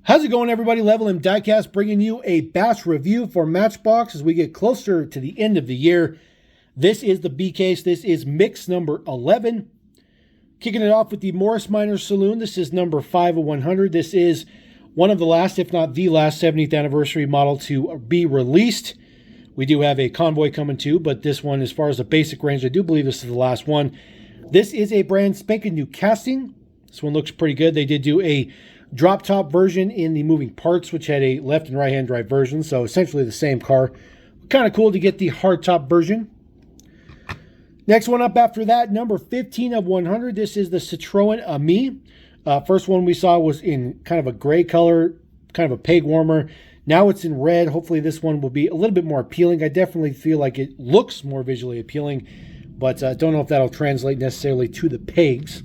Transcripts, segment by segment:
How's it going, everybody? Level M Diecast bringing you a batch review for Matchbox as we get closer to the end of the year. This is the B case. This is mix number 11. Kicking it off with the Morris Minor Saloon. This is number 5 of 100. This is one of the last, if not the last, 70th anniversary model to be released. We do have a Convoy coming too, but this one, as far as the basic range, I do believe this is the last one. This is a brand spanking new casting. This one looks pretty good. They did do a drop top version in the moving parts, which had a left and right hand drive version, so essentially the same car. Kind of cool to get the hard top version. Next one up after that, number 15 of 100. This is the Citroen Ami. First one we saw was in kind of a gray color, kind of a peg warmer. Now it's in red. Hopefully this one will be a little bit more appealing. I definitely feel like it looks more visually appealing, but don't know if that'll translate necessarily to the pegs.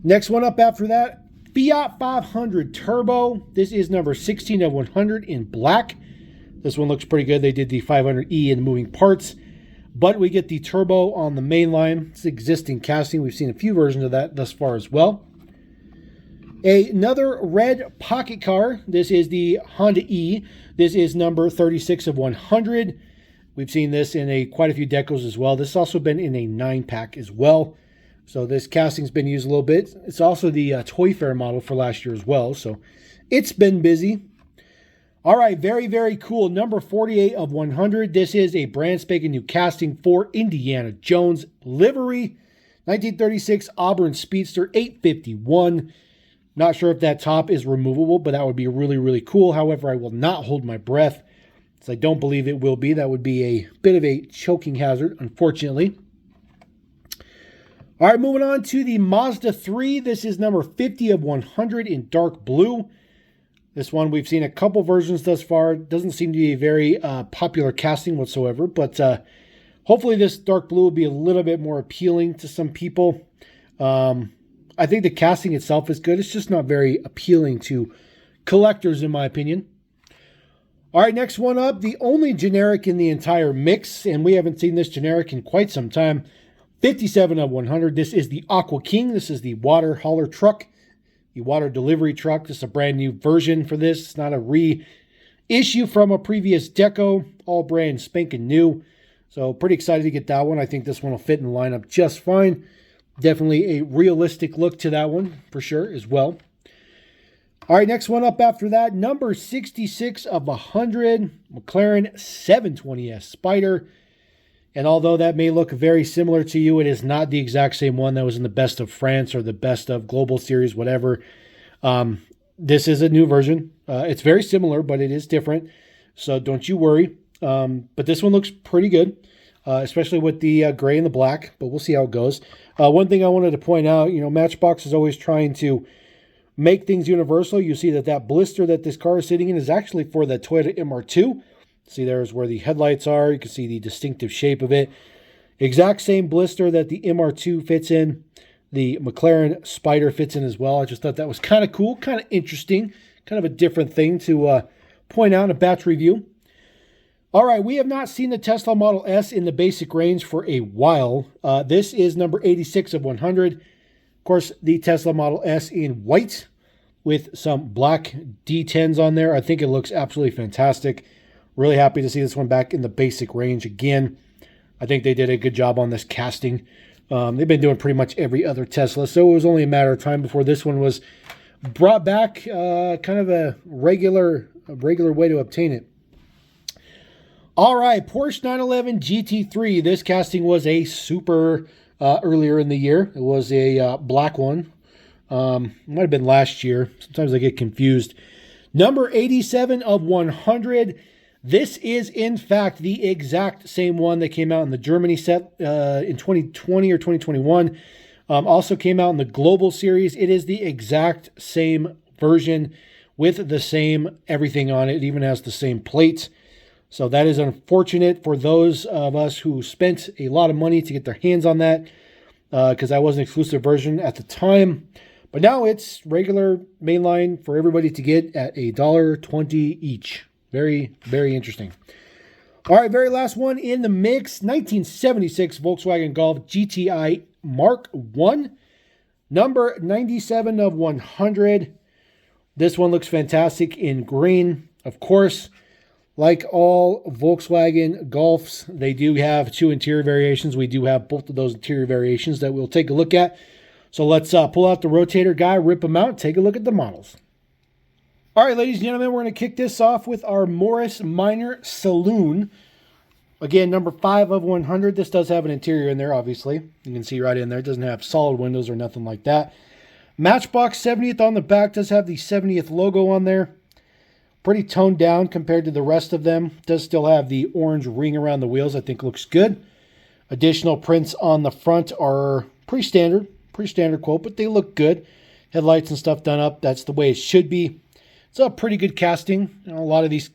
Next one up after that, Fiat 500 Turbo. This is number 16 of 100 in black. This one looks pretty good. They did the 500E in moving parts, but we get the turbo on the mainline. It's existing casting. We've seen a few versions of that thus far as well. Another red pocket car. This is the Honda E. This is number 36 of 100. We've seen this in quite a few decos as well. This has also been in a 9-pack as well. So this casting's been used a little bit. It's also the Toy Fair model for last year as well. So it's been busy. All right, very, very cool. Number 48 of 100. This is a brand spanking new casting for Indiana Jones livery. 1936 Auburn Speedster 851. Not sure if that top is removable, but that would be really, really cool. However, I will not hold my breath, because I don't believe it will be. That would be a bit of a choking hazard, unfortunately. All right, moving on to the Mazda 3. This is number 50 of 100 in dark blue. This one, we've seen a couple versions thus far. It doesn't seem to be a very popular casting whatsoever, but hopefully this dark blue will be a little bit more appealing to some people. I think the casting itself is good. It's just not very appealing to collectors, in my opinion. All right, next one up, the only generic in the entire mix, and we haven't seen this generic in quite some time. 57 of 100. This is the Aqua King. This is the water hauler truck, the water delivery truck. This is a brand new version for this. It's not a reissue from a previous deco, all brand spanking new. So pretty excited to get that one. I think this one will fit in the lineup just fine. Definitely a realistic look to that one for sure as well. All right, next one up after that, number 66 of 100, McLaren 720S Spider. And although that may look very similar to you, it is not the exact same one that was in the Best of France or the Best of Global Series, whatever. This is a new version. It's very similar, but it is different. So don't you worry. But this one looks pretty good, especially with the gray and the black. But we'll see how it goes. One thing I wanted to point out, Matchbox is always trying to make things universal. You see that blister that this car is sitting in is actually for the Toyota MR2. See, there's where the headlights are. You can see the distinctive shape of it. Exact same blister that the MR2 fits in. The McLaren Spider fits in as well. I just thought that was kind of cool, kind of interesting, kind of a different thing to point out in a batch review. All right, we have not seen the Tesla Model S in the basic range for a while. This is number 86 of 100. Of course, the Tesla Model S in white with some black D10s on there. I think it looks absolutely fantastic. Really happy to see this one back in the basic range again. I think they did a good job on this casting. They've been doing pretty much every other Tesla, so it was only a matter of time before this one was brought back, kind of a regular way to obtain it. All right, Porsche 911 GT3. This casting was a super earlier in the year. It was a black one. It might have been last year. Sometimes I get confused. Number 87 of 100. This is, in fact, the exact same one that came out in the Germany set in 2020 or 2021. Also came out in the Global Series. It is the exact same version with the same everything on it. It even has the same plates. So that is unfortunate for those of us who spent a lot of money to get their hands on that, because that was an exclusive version at the time. But now it's regular mainline for everybody to get at $1.20 each. Very, very interesting. All right, very last one in the mix. 1976 Volkswagen Golf GTI Mark I. Number 97 of 100. This one looks fantastic in green. Of course, like all Volkswagen Golfs, they do have two interior variations. We do have both of those interior variations that we'll take a look at. So let's pull out the rotator guy, rip them out, take a look at the models. All right, ladies and gentlemen, we're going to kick this off with our Morris Minor Saloon. Again, number 5 of 100. This does have an interior in there, obviously. You can see right in there. It doesn't have solid windows or nothing like that. Matchbox 70th on the back does have the 70th logo on there. Pretty toned down compared to the rest of them. Does still have the orange ring around the wheels. I think looks good. Additional prints on the front are pretty standard quote, but they look good. Headlights and stuff done up. That's the way it should be. It's a pretty good casting. You know, a lot of these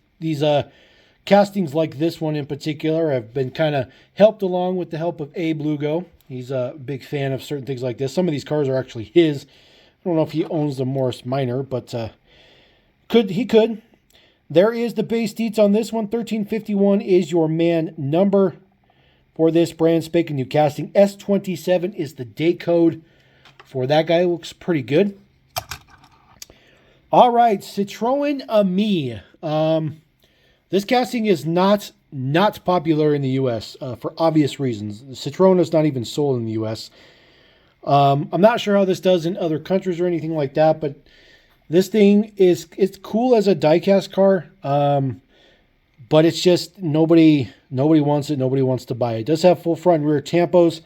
castings like this one in particular have been kind of helped along with the help of Abe Lugo. He's a big fan of certain things like this. Some of these cars are actually his. I don't know if he owns the Morris Minor, but he could. There is the base deets on this one. 1351 is your man number for this brand spanking new casting. S27 is the date code for that guy. Looks pretty good. All right, Citroen Ami. This casting is not popular in the U.S. For obvious reasons. The Citroen is not even sold in the U.S. I'm not sure how this does in other countries or anything like that, but this thing it's cool as a diecast car, but it's just nobody wants it. Nobody wants to buy it. It does have full front and rear tampos.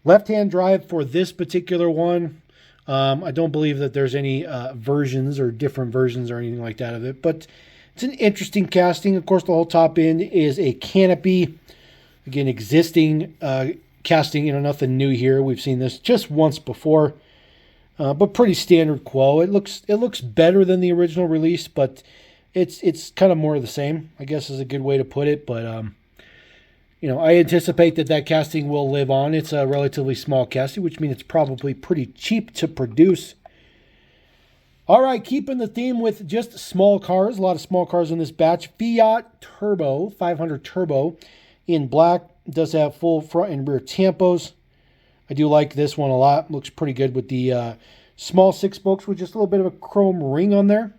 Left-hand drive for this particular one. I don't believe that there's any versions or different versions or anything like that of it, but it's an interesting casting. Of course, the whole top end is a canopy. Again, existing casting, nothing new here. We've seen this just once before, but pretty standard quo. It looks better than the original release, but it's kind of more of the same, I guess is a good way to put it. But I anticipate that casting will live on. It's a relatively small casting, which means it's probably pretty cheap to produce. All right, keeping the theme with just small cars. A lot of small cars in this batch. Fiat Turbo, 500 Turbo in black. It does have full front and rear tampos. I do like this one a lot. Looks pretty good with the small 6 spokes with just a little bit of a chrome ring on there.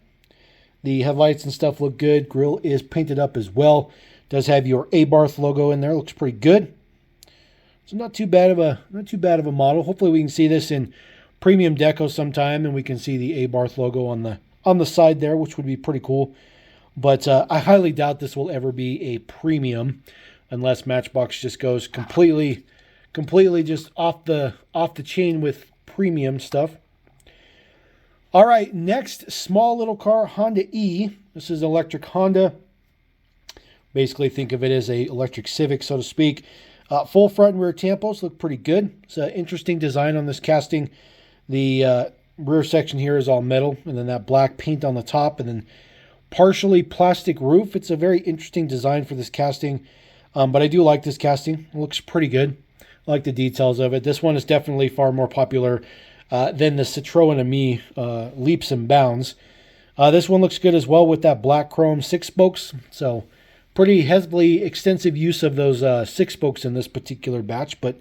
The headlights and stuff look good. Grille is painted up as well. Does have your Abarth logo in there. Looks pretty good. So not too bad of a model. Hopefully we can see this in premium deco sometime, and we can see the Abarth logo on the side there, which would be pretty cool. But I highly doubt this will ever be a premium, unless Matchbox just goes completely just off the chain with premium stuff. All right, next small little car, Honda E. This is electric Honda. Basically, think of it as a electric Civic, so to speak. Full front and rear tampos look pretty good. It's an interesting design on this casting. The rear section here is all metal, and then that black paint on the top, and then partially plastic roof. It's a very interesting design for this casting, but I do like this casting. It looks pretty good. I like the details of it. This one is definitely far more popular than the Citroen Ami leaps and bounds. This one looks good as well with that black chrome 6 spokes. So pretty heavily extensive use of those 6 spokes in this particular batch, but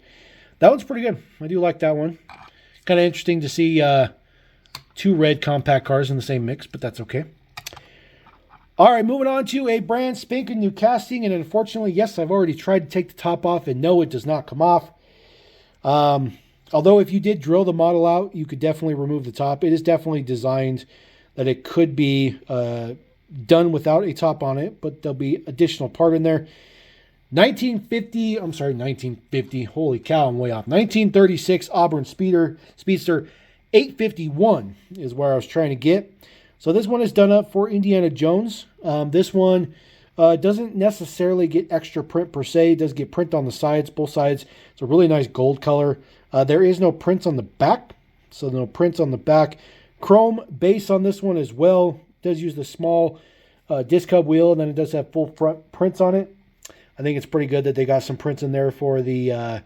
that one's pretty good. I do like that one. Kind of interesting to see 2 red compact cars in the same mix, but that's okay. All right, moving on to a brand spanking new casting, and unfortunately, yes, I've already tried to take the top off, and no, it does not come off. Although if you did drill the model out, you could definitely remove the top. It is definitely designed that it could be done without a top on it, but there'll be additional part in there. 1950, holy cow, I'm way off. 1936 Auburn Speedster 851 is where I was trying to get. So this one is done up for Indiana Jones. This one doesn't necessarily get extra print per se. It does get print on the sides, both sides. It's a really nice gold color. There is no prints on the back, so no prints on the back. Chrome base on this one as well. It does use the small disc hub wheel, and then it does have full front prints on it. I think it's pretty good that they got some prints in there for the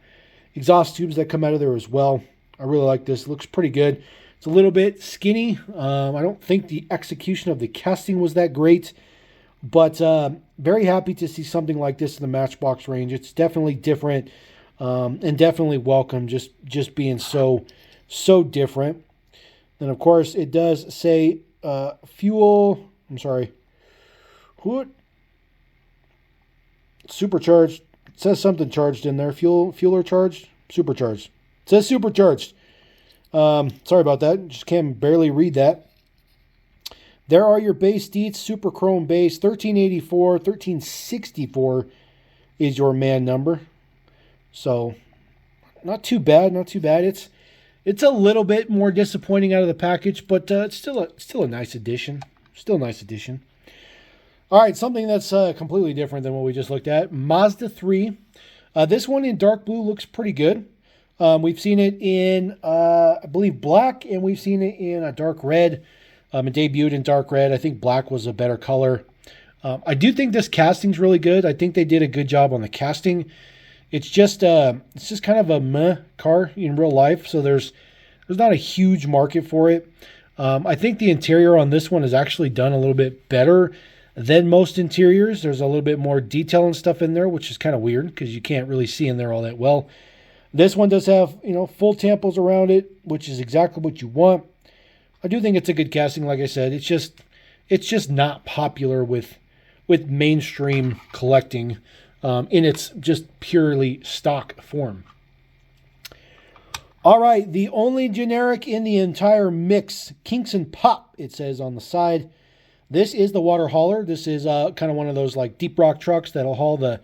exhaust tubes that come out of there as well. I really like this. It looks pretty good. It's a little bit skinny. I don't think the execution of the casting was that great, but very happy to see something like this in the Matchbox range. It's definitely different and definitely welcome, just being so different. And of course, it does say fuel. I'm sorry. What? Supercharged. It says something charged in there. Fuel or charged? Supercharged. It says supercharged. Sorry about that. Just can't barely read that. There are your base deets. Super Chrome base. 1384. 1364 is your man number. So, not too bad. Not too bad. It's a little bit more disappointing out of the package, but it's still a nice addition. Still a nice addition. All right, something that's completely different than what we just looked at. Mazda 3. This one in dark blue looks pretty good. We've seen it in, I believe, black, and we've seen it in a dark red. It debuted in dark red. I think black was a better color. I do think this casting's really good. I think they did a good job on the casting. It's just kind of a meh car in real life, so there's not a huge market for it. I think the interior on this one is actually done a little bit better than most interiors. There's a little bit more detail and stuff in there, which is kind of weird because you can't really see in there all that well. This one does have, full tampos around it, which is exactly what you want. I do think it's a good casting, like I said. It's just not popular with mainstream collecting in its just purely stock form. All right, the only generic in the entire mix, Kinks and Pop, it says on the side. This is the water hauler. This is kind of one of those like deep rock trucks that'll haul the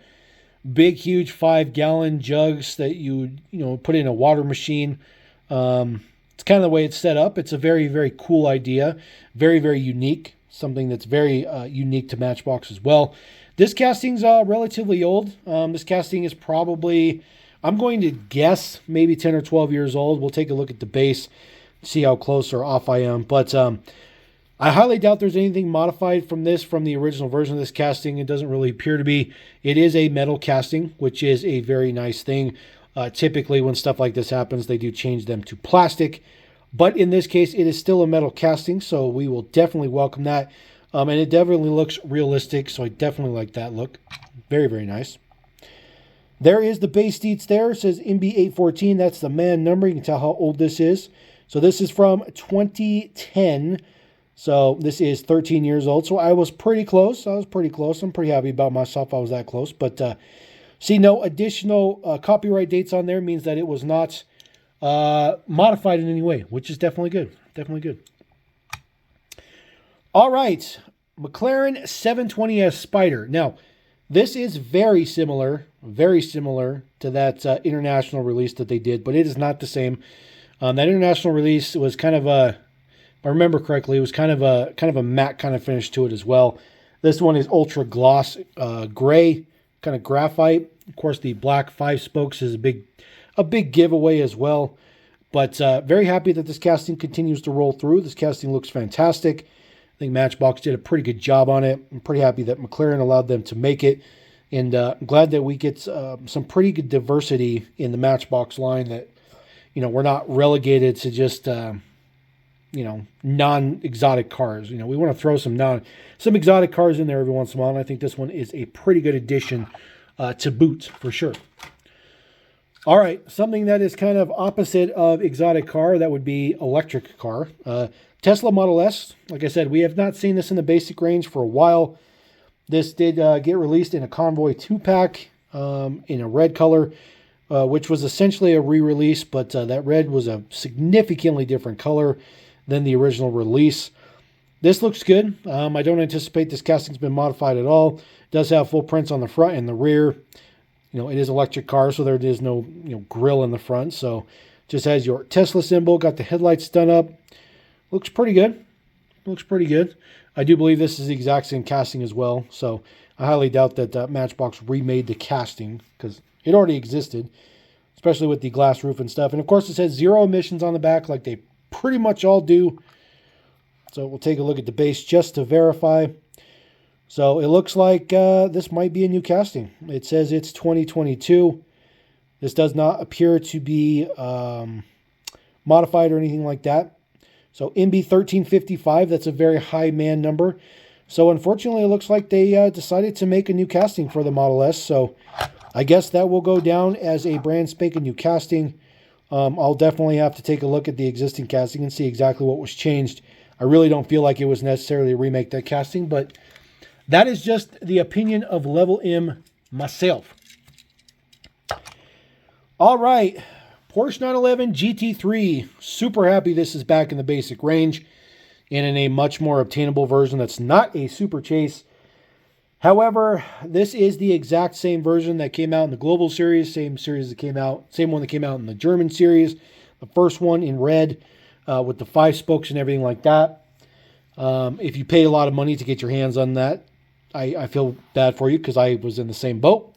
big, huge 5-gallon jugs that you put in a water machine. It's kind of the way it's set up. It's a very, very cool idea. Very, very unique. Something that's very unique to Matchbox as well. This casting's relatively old. This casting is probably, I'm going to guess, maybe 10 or 12 years old. We'll take a look at the base, see how close or off I am. But I highly doubt there's anything modified from the original version of this casting. It doesn't really appear to be. It is a metal casting, which is a very nice thing. Typically, when stuff like this happens, they do change them to plastic. But in this case, it is still a metal casting, so we will definitely welcome that. And it definitely looks realistic, so I definitely like that look. Very, very nice. There is the base deets there. It says MB814. That's the man number. You can tell how old this is. So this is from 2010. So this is 13 years old. So I was pretty close. I'm pretty happy about myself. I was that close. But see, no additional copyright dates on there means that it was not modified in any way, which is definitely good. Definitely good. All right. McLaren 720S Spider. Now, this is very similar to that international release that they did, but it is not the same. That international release was kind of a, if I remember correctly, it was kind of a matte kind of finish to it as well. This one is ultra gloss gray, kind of graphite. Of course, the black 5 spokes is a big giveaway as well. But very happy that this casting continues to roll through. This casting looks fantastic. I think Matchbox did a pretty good job on it. I'm pretty happy that McLaren allowed them to make it. And I'm glad that we get some pretty good diversity in the Matchbox line, that, we're not relegated to just, non-exotic cars. We want to throw some exotic cars in there every once in a while. And I think this one is a pretty good addition to boot for sure. All right, something that is kind of opposite of exotic car, that would be electric car. Tesla Model S. Like I said, we have not seen this in the basic range for a while. This did get released in a Convoy 2-pack in a red color, which was essentially a re-release, but that red was a significantly different color than the original release. This looks good. I don't anticipate this casting's been modified at all. It does have full prints on the front and the rear. It is electric car, so there is no grill in the front. So just has your Tesla symbol. Got the headlights done up. Looks pretty good. Looks pretty good. I do believe this is the exact same casting as well. So I highly doubt that Matchbox remade the casting, because it already existed, especially with the glass roof and stuff. And of course, it says 0 emissions on the back, like they pretty much all do. So we'll take a look at the base just to verify. So it looks like this might be a new casting. It says it's 2022. This does not appear to be modified or anything like that. So MB1355, that's a very high man number. So unfortunately, it looks like they decided to make a new casting for the Model S. So I guess that will go down as a brand spanking new casting. I'll definitely have to take a look at the existing casting and see exactly what was changed. I I really don't feel like it was necessarily a remake, that casting, but that is just the opinion of Level M myself. All right, Porsche 911 GT3. Super happy this is back in the basic range and in a much more obtainable version that's not a Super Chase. However, this is the exact same version that came out in the Global Series, same one that came out in the German Series, the first one in red with the 5 spokes and everything like that. If you pay a lot of money to get your hands on that, I feel bad for you because I was in the same boat.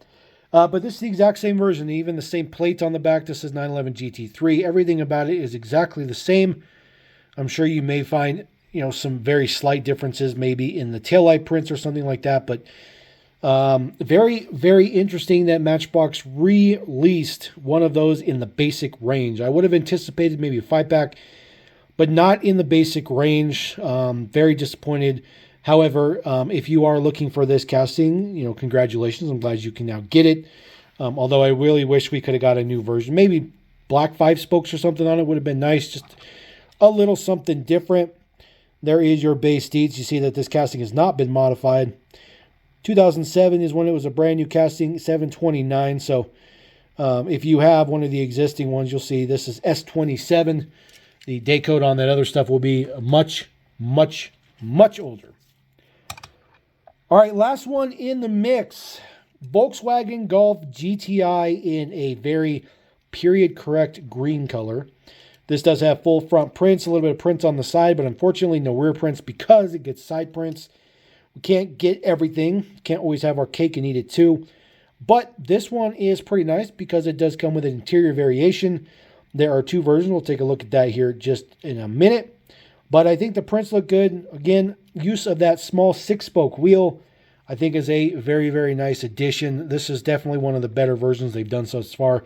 But this is the exact same version, even the same plate on the back. This is 911 GT3. Everything about it is exactly the same. I'm sure you may find, some very slight differences maybe in the taillight prints or something like that. But very, very interesting that Matchbox released one of those in the basic range. I would have anticipated maybe a 5-pack, but not in the basic range. Very disappointed. However, if you are looking for this casting, congratulations. I'm glad you can now get it. Although I really wish we could have got a new version. Maybe black 5 spokes or something on it would have been nice. Just a little something different. There is your base deets. You see that this casting has not been modified. 2007 is when it was a brand new casting, 729. So if you have one of the existing ones, you'll see this is S27. The day code on that other stuff will be much, much, much older. All right, last one in the mix. Volkswagen Golf GTI in a very period-correct green color. This does have full front prints, a little bit of prints on the side, but unfortunately no rear prints because it gets side prints. We can't get everything. Can't always have our cake and eat it too. But this one is pretty nice because it does come with an interior variation. There are 2 versions. We'll take a look at that here just in a minute. But I think the prints look good. Again, use of that small 6-spoke wheel, I think, is a very, very nice addition. This is definitely one of the better versions they've done so far.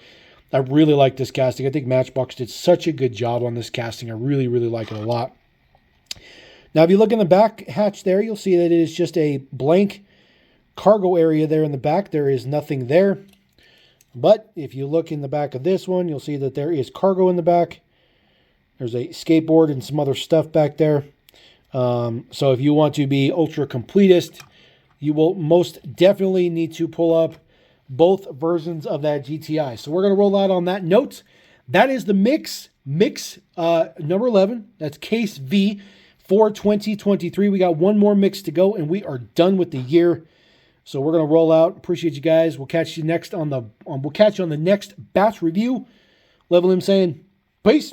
I really like this casting. I think Matchbox did such a good job on this casting. I really, really like it a lot. Now, if you look in the back hatch there, you'll see that it is just a blank cargo area there in the back. There is nothing there. But if you look in the back of this one, you'll see that there is cargo in the back. There's a skateboard and some other stuff back there. So if you want to be ultra completist, you will most definitely need to pull up both versions of that GTI. So we're going to roll out on that note. That is the mix number 11. That's case V for 2023. We got one more mix to go and we are done with the year. So we're going to roll out. Appreciate you guys. We'll catch you next on the next batch review. Level M saying peace.